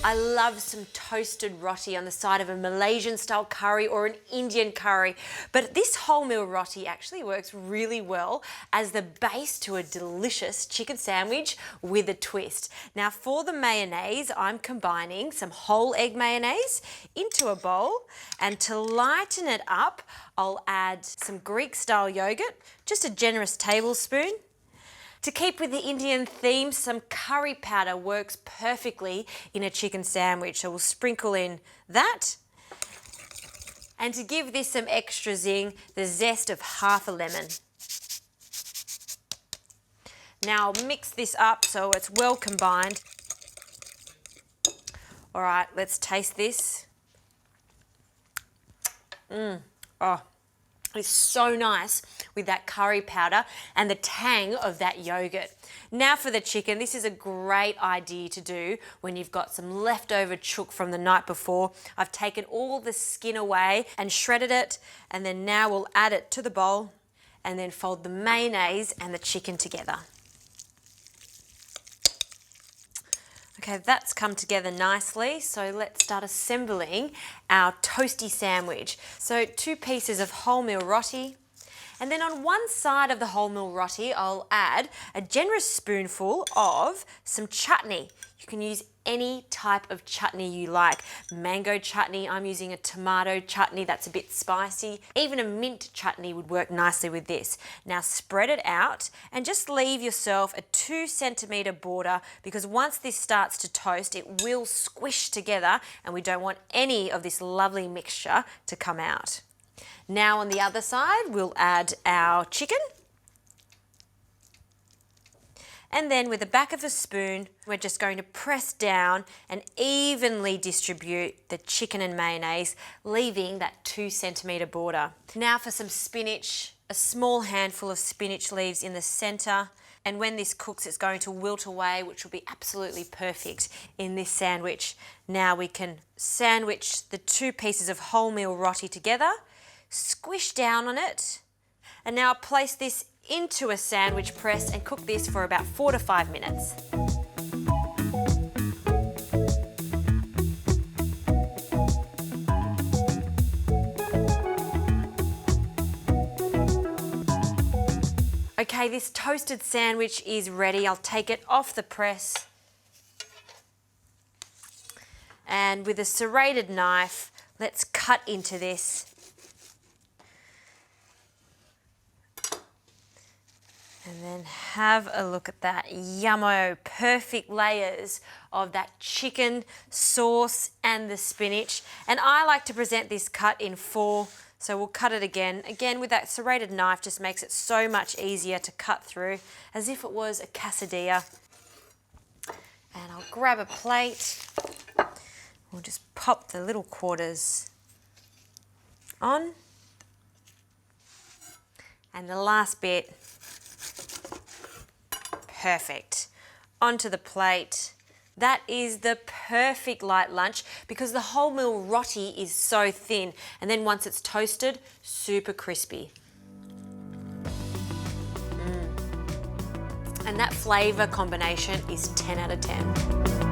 I love some toasted roti on the side of a Malaysian style curry or an Indian curry. But this wholemeal roti actually works really well as the base to a delicious chicken sandwich with a twist. Now for the mayonnaise, I'm combining some whole egg mayonnaise into a bowl, and to lighten it up, I'll add some Greek style yogurt, just a generous tablespoon. To keep with the Indian theme, some curry powder works perfectly in a chicken sandwich, so we'll sprinkle in that. And to give this some extra zing, the zest of half a lemon. Now I'll mix this up so it's well combined. All right, let's taste this. Oh. It's so nice with that curry powder and the tang of that yogurt. Now for the chicken, this is a great idea to do when you've got some leftover chook from the night before. I've taken all the skin away and shredded it, and then now we'll add it to the bowl and then fold the mayonnaise and the chicken together. Okay, that's come together nicely, so let's start assembling our toasty sandwich. So 2 pieces of wholemeal roti, and then on one side of the wholemeal roti, I'll add a generous spoonful of some chutney. You can use any type of chutney you like. Mango chutney, I'm using a tomato chutney that's a bit spicy. Even a mint chutney would work nicely with this. Now spread it out and just leave yourself a 2 centimeter border, because once this starts to toast, it will squish together and we don't want any of this lovely mixture to come out. Now on the other side, we'll add our chicken. And then with the back of a spoon, we're just going to press down and evenly distribute the chicken and mayonnaise, leaving that 2 centimeter border. Now for some spinach, a small handful of spinach leaves in the center. And when this cooks, it's going to wilt away, which will be absolutely perfect in this sandwich. Now we can sandwich the 2 pieces of wholemeal roti together, squish down on it, and now place this into a sandwich press and cook this for about 4 to 5 minutes. Okay, this toasted sandwich is ready. I'll take it off the press. And with a serrated knife, let's cut into this. And then have a look at that. Yummo, perfect layers of that chicken sauce and the spinach. And I like to present this cut in 4, so we'll cut it again. Again, with that serrated knife, just makes it so much easier to cut through, as if it was a quesadilla. And I'll grab a plate. We'll just pop the little quarters on. And the last bit. Perfect. Onto the plate. That is the perfect light lunch, because the wholemeal roti is so thin, and then once it's toasted, super crispy. And that flavour combination is 10 out of 10.